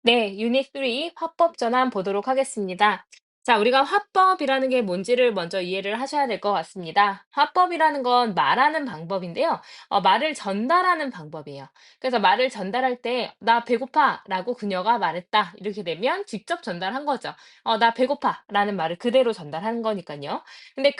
네, 유닛 3 화법 전환 보도록 하겠습니다. 자, 우리가 화법이라는 게 뭔지를 먼저 이해를 하셔야 될 것 같습니다. 화법이라는 건 말하는 방법인데요. 말을 전달하는 방법이에요. 그래서 말을 전달할 때, 나 배고파 라고 그녀가 말했다. 이렇게 되면 직접 전달한 거죠. 나 배고파 라는 말을 그대로 전달하는 거니까요. 근데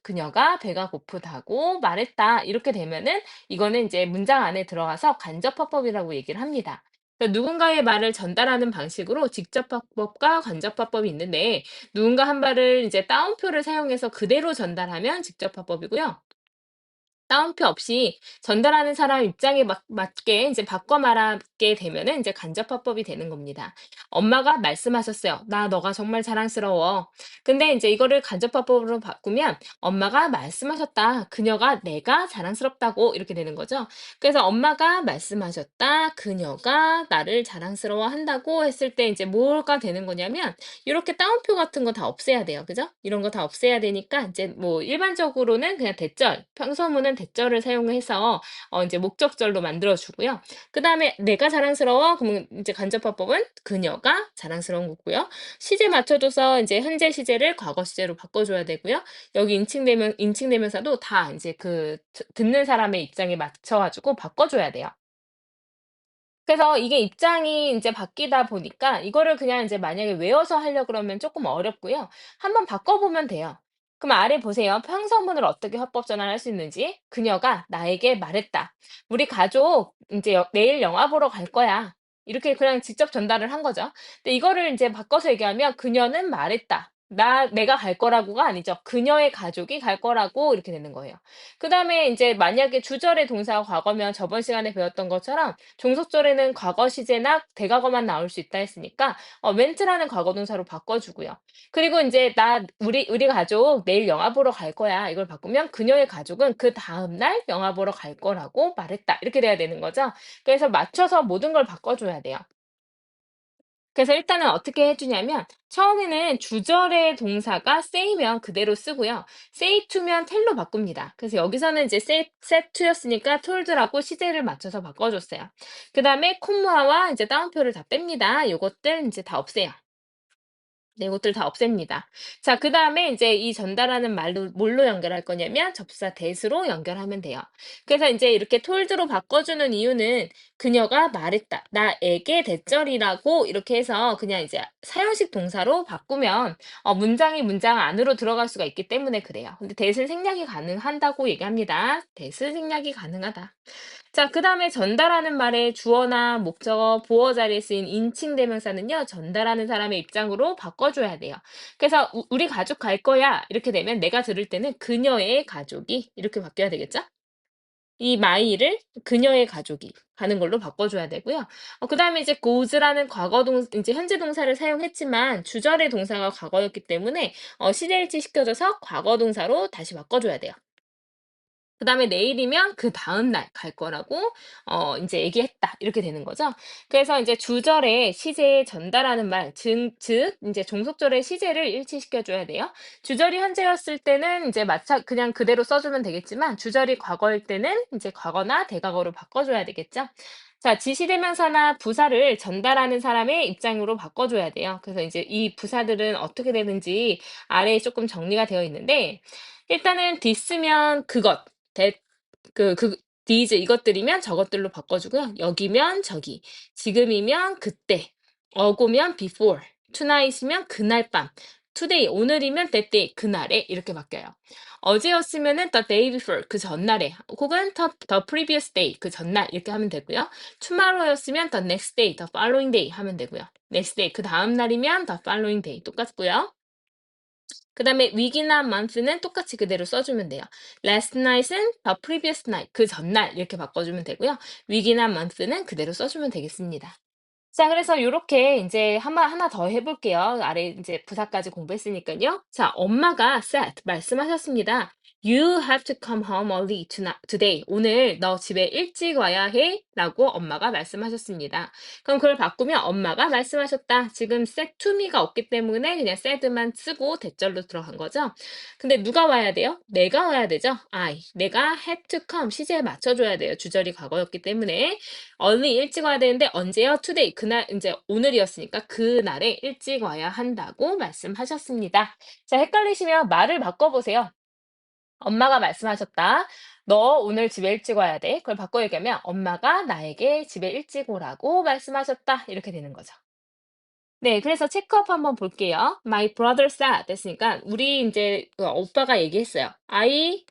그녀가 배가 고프다고 말했다. 이렇게 되면은 이거는 이제 문장 안에 들어가서 간접 화법이라고 얘기를 합니다. 누군가의 말을 전달하는 방식으로 직접화법과 간접화법이 있는데 누군가 한 말을 이제 따옴표를 사용해서 그대로 전달하면 직접화법이고요. 따옴표 없이 전달하는 사람 입장에 맞게 이제 바꿔 말하게 되면은 이제 간접화법이 되는 겁니다. 엄마가 말씀하셨어요. 나 너가 정말 자랑스러워. 근데 이제 이거를 간접화법으로 바꾸면 엄마가 말씀하셨다. 그녀가 내가 자랑스럽다고 이렇게 되는 거죠. 그래서 엄마가 말씀하셨다. 그녀가 나를 자랑스러워한다고 했을 때 이제 뭐가 되는 거냐면 이렇게 따옴표 같은 거 다 없애야 돼요. 그죠? 이런 거 다 없애야 되니까 이제 뭐 일반적으로는 그냥 대절, 평서문은 대절을 사용해서 이제 목적절로 만들어 주고요. 그다음에 내가 자랑스러워 그러면 이제 간접화법은 그녀가 자랑스러운 거고요. 시제 맞춰줘서 이제 현재 시제를 과거 시제로 바꿔줘야 되고요. 여기 인칭대명사도 다 이제 그 듣는 사람의 입장에 맞춰 가지고 바꿔줘야 돼요. 그래서 이게 입장이 인제 바뀌다 보니까 이거를 그냥 인제 만약에 외워서 하려 그러면 쪼끔 어렵고요. 한번 바꿔 보면 돼요. 그럼 아래 보세요. 평서문을 어떻게 화법 전환할 수 있는지. 그녀가 나에게 말했다. "우리 가족 인제 내일 영화 보러 갈 거야." 이렇게 그냥 직접 전달을 한 거죠. 근데 이거를 인제 바꿔서 얘기하면 "그녀는 말했다." 내가 갈 거라고가 아니죠. 그녀의 가족이 갈 거라고 이렇게 되는 거예요. 그다음에 인제 만약에 주절의 동사가 과거면 저번 시간에 배웠던 것처럼 종속절에는 과거 시제나 대과거만 나올 수 있다 했으니까 멘트라는 과거 동사로 바꿔주고요. 그리고 이제 우리 가족 내일 영화 보러 갈 거야. 이걸 바꾸면 그녀의 가족은 그 다음 날 영화 보러 갈 거라고 말했다. 이렇게 돼야 되는 거죠. 그래서 맞춰서 모든 걸 바꿔줘야 돼요. 그래서 일단은 어떻게 해주냐면 처음에는 주절의 동사가 say면 그대로 쓰고요. say to면 tell로 바꿉니다. 그래서 여기서는 이제 set to였으니까 told라고 시제를 맞춰서 바꿔줬어요. 그 다음에 콤마와 이제 따옴표를 다 뺍니다. 요것들 이제 다 없애요. 네, 이것들 다 없앱니다. 자, 그다음에 이제 이 전달하는 말로 뭘로 연결할 거냐면 접사 that으로 연결하면 돼요. 그래서 이제 이렇게 told로 바꿔주는 이유는 그녀가 말했다. 나에게 대절이라고 이렇게 해서 그냥 이제 사용식 동사로 바꾸면 문장이 문장 안으로 들어갈 수가 있기 때문에 그래요. 근데 that은 생략이 가능한다고 얘기합니다. that은 생략이 가능하다. 자, 그다음에 전달하는 말의 주어나 목적어, 보어 자리에 쓰인 인칭 대명사는요. 전달하는 사람의 입장으로 바꿔줘야 돼요. 그래서 우리 가족 갈 거야 이렇게 되면 내가 들을 때는 그녀의 가족이 이렇게 바뀌어야 되겠죠? 이 my를 그녀의 가족이 가는 걸로 바꿔줘야 되고요. 그다음에 이제 goes라는 이제 현재 동사를 사용했지만 주절의 동사가 과거였기 때문에 시제일치 시켜줘서 과거 동사로 다시 바꿔줘야 돼요. 그다음에 내일이면 그다음 날 갈 거라고 인제 얘기했다. 이렇게 되는 거죠. 그래서 인제 주절에 시제에 전달하는 말 즉 인제 종속절의 시제를 일치시켜 줘야 돼요. 주절이 현재였을 때는 인제 마찬 그냥 그대로 써 주면 되겠지만 주절이 과거일 때는 인제 과거나 대과거로 바꿔 줘야 되겠죠. 자, 지시대명사나 부사를 전달하는 사람의 입장으로 바꿔 줘야 돼요. 그래서 이제 이 부사들은 어떻게 되는지 아래에 쪼끔 정리가 되어 있는데 일단은 this면 그것, that these 이것들이면 저것들로 바꿔주고요. 여기면 저기, 지금이면 그때, 어고면 before, tonight이면 그날 밤, today 오늘이면 that day 그날에 이렇게 바뀌어요. 어제였으면은 the day before 그 전날에 혹은 the previous day 그 전날 이렇게 하면 되고요. tomorrow였으면 the next day, the following day 하면 되고요. next day 그 다음 날이면 the following day 똑같고요. 그다음에 week이나 month는 똑같이 그대로 써주면 돼요. last night은 the previous night, 그 전날 이렇게 바꿔주면 되고요. week이나 month는 그대로 써주면 되겠습니다. 자, 그래서 요렇게 인제 하나 더 해 볼게요. 아래 인제 부사까지 공부했으니깐요. 자, 엄마가 said 말씀하셨습니다. You have to come home early today. 오늘 너 집에 일찍 와야 해. 라고 엄마가 말씀하셨습니다. 그럼 그걸 바꾸면 엄마가 말씀하셨다. 지금 said to me가 없기 때문에 그냥 said만 쓰고 대절로 들어간 거죠. 근데 누가 와야 돼요? 내가 와야 되죠. 내가 had to come. 시제에 맞춰줘야 돼요. 주절이 과거였기 때문에. early 일찍 와야 되는데 언제요? today. 그날, 이제 오늘이었으니까 그날에 일찍 와야 한다고 말씀하셨습니다. 자, 헷갈리시면 말을 바꿔보세요. 엄마가 말씀하셨다. 너 오늘 집에 일찍 와야 돼. 그걸 바꿔 얘기하면 엄마가 나에게 집에 일찍 오라고 말씀하셨다. 이렇게 되는 거죠. 네, 그래서 체크업 한번 볼게요. My brother said 됐으니까 우리 이제 오빠가 얘기했어요. I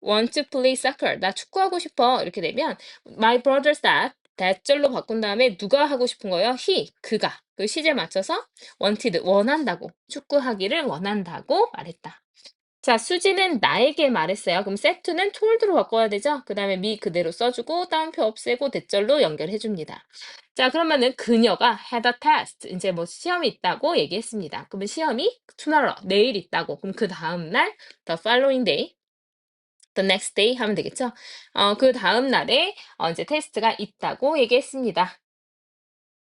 want to play soccer. 나 축구하고 싶어. 이렇게 되면 my brother said that절로 바꾼 다음에 누가 하고 싶은 거예요? he, 그가. 그 시제 맞춰서 wanted, 원한다고. 축구하기를 원한다고 말했다. 자, 수지는 나에게 말했어요. 그럼 set는 told로 바꿔야 되죠? 그 다음에 me 그대로 써주고 따옴표 없애고 대절로 연결해 줍니다. 자, 그러면은 그녀가 had a test. 이제 뭐 시험이 있다고 얘기했습니다. 그러면 시험이 tomorrow, 내일 있다고. 그럼 그 다음 날, the following day, the next day 하면 되겠죠? 그 다음 날에 이제 테스트가 있다고 얘기했습니다.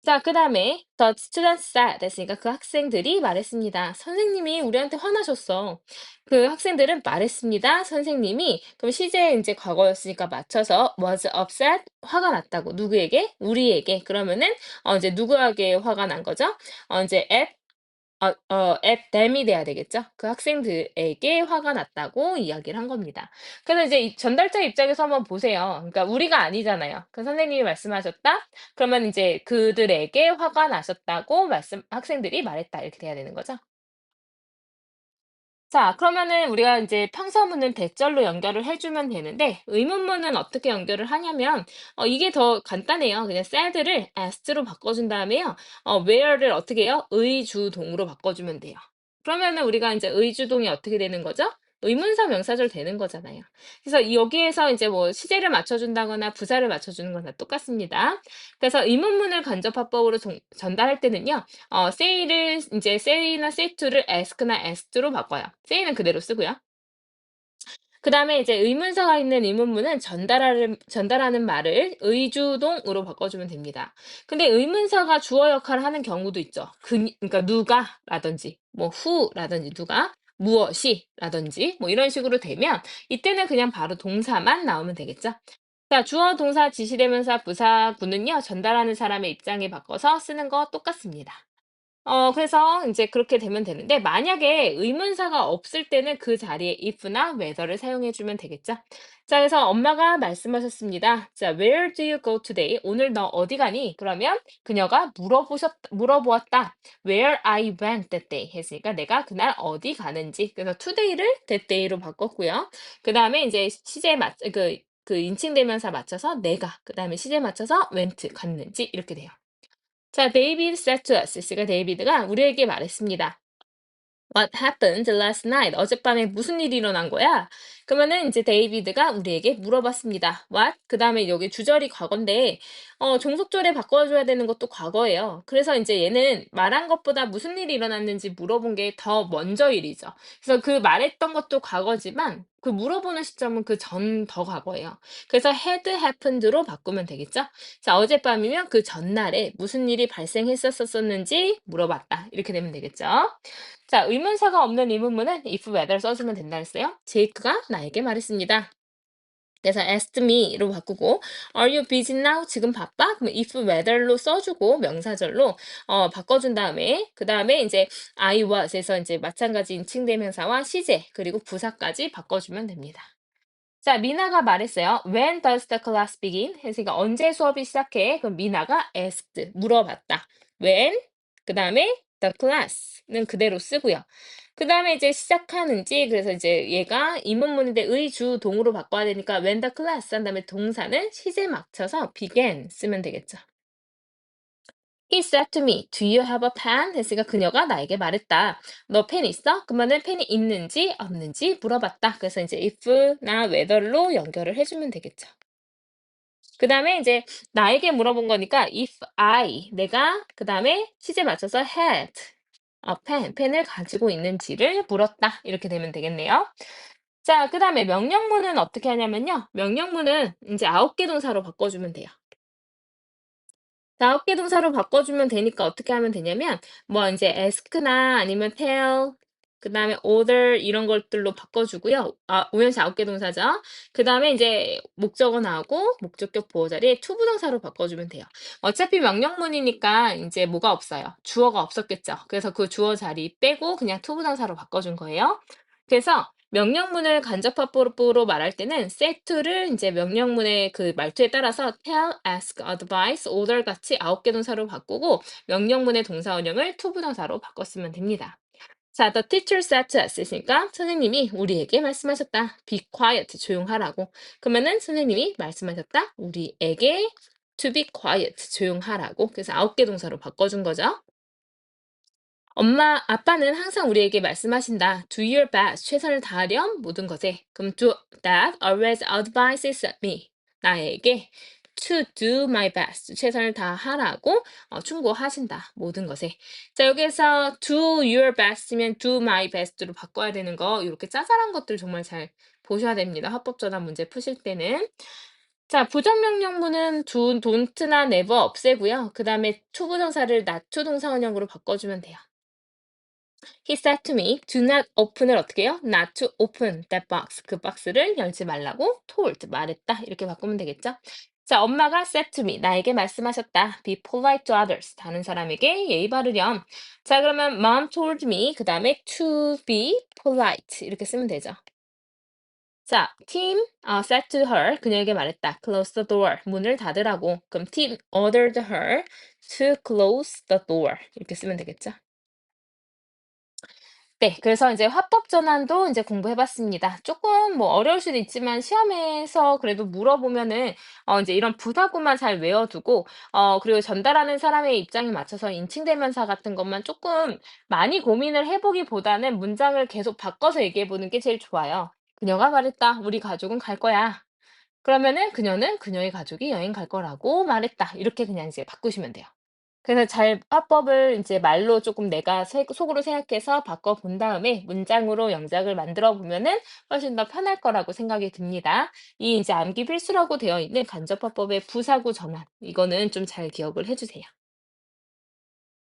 자, 그 다음에 the students said 됐으니까 그 학생들이 말했습니다. 선생님이 우리한테 화나셨어. 그 학생들은 말했습니다. 선생님이 그럼 시제 이제 과거였으니까 맞춰서 was upset 화가 났다고 누구에게? 우리에게. 그러면은 이제 누구에게 화가 난 거죠? 이제 at them이 돼야 되겠죠? 그 학생들에게 화가 났다고 이야기를 한 겁니다. 그래서 이제 이 전달자 입장에서 한번 보세요. 그러니까 우리가 아니잖아요. 그 선생님이 말씀하셨다? 그러면 이제 그들에게 화가 나셨다고 학생들이 말했다. 이렇게 돼야 되는 거죠. 자, 그러면은 우리가 이제 평서문은 대절로 연결을 해주면 되는데, 의문문은 어떻게 연결을 하냐면, 이게 더 간단해요. 그냥 sad를 as로 바꿔준 다음에요. where를 어떻게 해요? 의주동으로 바꿔주면 돼요. 그러면은 우리가 이제 의주동이 어떻게 되는 거죠? 의문사 명사절 되는 거잖아요. 그래서 여기에서 이제 뭐 시제를 맞춰준다거나 부사를 맞춰주는 건 다 똑같습니다. 그래서 의문문을 간접화법으로 전달할 때는요. say를 이제 say나 say to를 ask나 asked로 바꿔요. say는 그대로 쓰고요. 그다음에 이제 의문사가 있는 의문문은 전달하는 말을 의주동으로 바꿔주면 됩니다. 근데 의문사가 주어 역할을 하는 경우도 있죠. 그러니까 누가라든지 뭐 who라든지 누가 무엇이라든지 뭐 이런 식으로 되면 이때는 그냥 바로 동사만 나오면 되겠죠. 자, 주어, 동사, 지시대명사, 부사구는요, 전달하는 사람의 입장에 바꿔서 쓰는 거 똑같습니다. 그래서 이제 그렇게 되면 되는데 만약에 의문사가 없을 때는 그 자리에 if나 whether를 사용해 주면 되겠죠. 자, 그래서 엄마가 말씀하셨습니다. 자, "Where do you go today?" 오늘 너 어디 가니? 그러면 그녀가 물어보았다. "Where I went that day." 했으니까 내가 그날 어디 가는지. 그래서 today를 that day로 바꿨고요. 그다음에 이제 시제 그 인칭대명사 맞춰서 내가, 그다음에 시제 맞춰서 went 갔는지 이렇게 돼요. 자, David said to us. 그러니까 데이비드가 우리에게 말했습니다. What happened last night? 어젯밤에 무슨 일이 일어난 거야? 그러면은 이제 데이비드가 우리에게 물어봤습니다. What? 그 다음에 여기 주절이 과거인데, 종속절에 바꿔줘야 되는 것도 과거예요. 그래서 이제 얘는 말한 것보다 무슨 일이 일어났는지 물어본 게 더 먼저 일이죠. 그래서 그 말했던 것도 과거지만, 그 물어보는 시점은 그 전 더 과거예요. 그래서 had happened로 바꾸면 되겠죠? 자, 어젯밤이면 그 전날에 무슨 일이 발생했었었는지 물어봤다. 이렇게 되면 되겠죠? 자, 의문사가 없는 의문문은 if whether 써주면 된다 했어요. 제이크가 나에게 말했습니다. 그래서 asked me로 바꾸고 are you busy now? 지금 바빠? 그럼 if whether로 써주고 명사절로 바꿔준 다음에 그 다음에 이제 I was에서 이제 마찬가지 인칭대명사와 시제 그리고 부사까지 바꿔주면 됩니다. 자, 미나가 말했어요. When does the class begin? 했으니까 언제 수업이 시작해? 그럼 미나가 asked, 물어봤다. When? 그 다음에 the class는 그대로 쓰고요. 그 다음에 이제 시작하는지, 그래서 이제 얘가 이문문인데 의주 동으로 바꿔야 되니까 when the class 한 다음에 동사는 시제 맞춰서 began 쓰면 되겠죠. He said to me, "Do you have a pen?" 했으니까 그녀가 나에게 말했다. 너 펜 있어? 그러면은 펜이 있는지 없는지 물어봤다. 그래서 이제 if나 whether로 연결을 해주면 되겠죠. 그 다음에 이제 나에게 물어본 거니까 if 내가 그 다음에 시제 맞춰서 had 펜을 가지고 있는지를 물었다. 이렇게 되면 되겠네요. 자, 그다음에 명령문은 어떻게 하냐면요. 명령문은 이제 9개 동사로 바꿔주면 돼요. 홉개 동사로 바꿔주면 되니까 어떻게 하면 되냐면 뭐 이제 ask나 아니면 tell 그다음에 order 이런 것들로 바꿔주고요. 아, 우연시 9개 동사죠. 그다음에 이제 목적어 나오고 목적격 보호 자리에 to 부동사로 바꿔주면 돼요. 어차피 명령문이니까 이제 뭐가 없어요. 주어가 없었겠죠. 그래서 그 주어 자리 빼고 그냥 to 부동사로 바꿔준 거예요. 그래서 명령문을 간접화법으로 말할 때는 set to를 이제 명령문의 그 말투에 따라서 tell, ask, advise, order 같이 9개 동사로 바꾸고 명령문의 동사 원형을 to 부동사로 바꿨으면 됩니다. 자, the teacher said to us 있으니까 선생님이 우리에게 말씀하셨다. be quiet, 조용하라고. 그러면은 선생님이 말씀하셨다. 우리에게 to be quiet, 조용하라고. 그래서 9개 동사로 바꿔준 거죠. 아빠는 항상 우리에게 말씀하신다. Do your best. 최선을 다하렴 모든 것에. 그럼 do that always advises me. 나에게 to do my best. 최선을 다하라고 충고하신다. 모든 것에. 자, 여기에서 do your best면 do my best로 바꿔야 되는 거 이렇게 짜잘한 것들 정말 잘 보셔야 됩니다. 합법전환 문제 푸실 때는. 자, 부정명령문은 do, don't나 never 없애고요. 그 다음에 to 부정사를 not to 동사원형으로 바꿔주면 돼요. He said to me, do not open을 어떻게 해요? Not to open that box. 그 박스를 열지 말라고 told, 말했다. 이렇게 바꾸면 되겠죠? 자, 엄마가 said to me, 나에게 말씀하셨다. Be polite to others. 다른 사람에게 예의 바르렴. 자, 그러면 mom told me, 그 다음에 to be polite. 이렇게 쓰면 되죠. 자, Tim said to her, 그녀에게 말했다. Close the door. 문을 닫으라고. 그럼 Tim ordered her to close the door. 이렇게 쓰면 되겠죠? 네. 그래서 이제 화법 전환도 이제 공부해 봤습니다. 조금 뭐 어려울 수도 있지만 시험에서 그래도 물어보면은 인제 이런 부사구만 잘 외워 두고 그리고 전달하는 사람의 입장에 맞춰서 인칭대명사 같은 것만 조금 많이 고민을 해 보기보다는 문장을 계속 바꿔서 얘기해 보는 게 제일 좋아요. "그녀가 말했다. 우리 가족은 갈 거야." 그러면은 "그녀는 그녀의 가족이 여행 갈 거라고 말했다." 이렇게 그냥 이제 바꾸시면 돼요. 그래서 잘 화법을 이제 말로 조금 내가 속으로 생각해서 바꿔 본 다음에 문장으로 영작을 만들어 보면은 훨씬 더 편할 거라고 생각이 듭니다. 이 이제 암기 필수라고 되어 있는 간접화법의 부사구 전환 이거는 좀 잘 기억을 해 주세요.